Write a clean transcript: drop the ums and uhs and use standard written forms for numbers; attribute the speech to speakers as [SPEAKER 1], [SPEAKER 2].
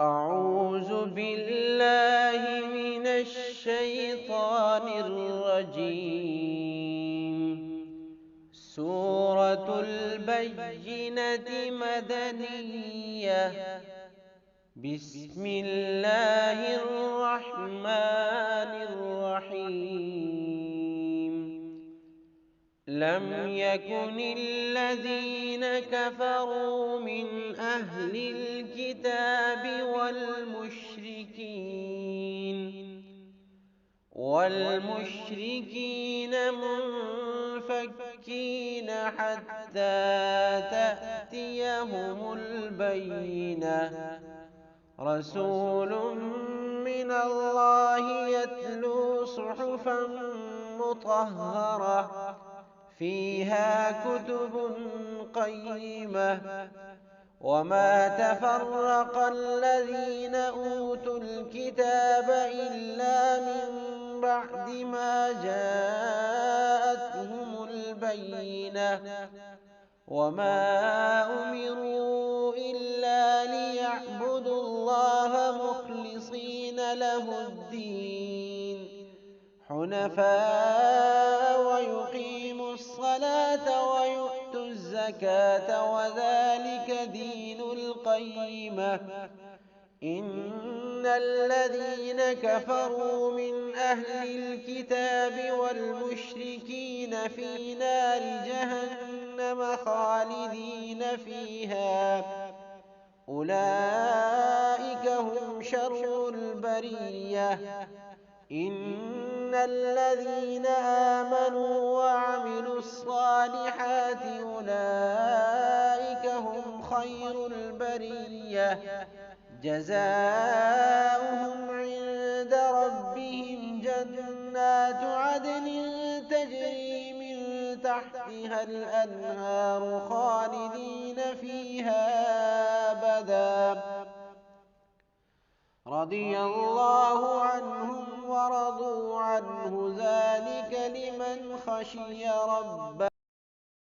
[SPEAKER 1] أعوذ بالله من الشيطان الرجيم. سورة البينة مدنية. بسم الله الرحمن الرحيم. لم يكن الذين كفروا من أهل الكتاب والمشركين منفكين حتى تأتيهم البينة. رسول من الله يتلو صحفا مطهرة فيها كتب قيمة. وما تفرق الذين أوتوا الكتاب إلا من بعد ما جاءتهم البينة. وما أمروا إلا ليعبدوا الله مخلصين له الدين حنفاء ويقيموا الصلاة ويؤتوا الزكاة وذلك دين القيمة. إن الذين كفروا من أهل الكتاب والمشركين في نار جهنم خالدين فيها. أولئك هم شر البرية. إن الذين آمنوا وعملوا الصالحات أولئك هم خير البرية. جزاؤهم عند ربهم جنات عدن تجري من تحتها الأنهار خالدين فيها أبدا. رضي الله عنهم ورضوا عنه ذلك لمن خشي ربه.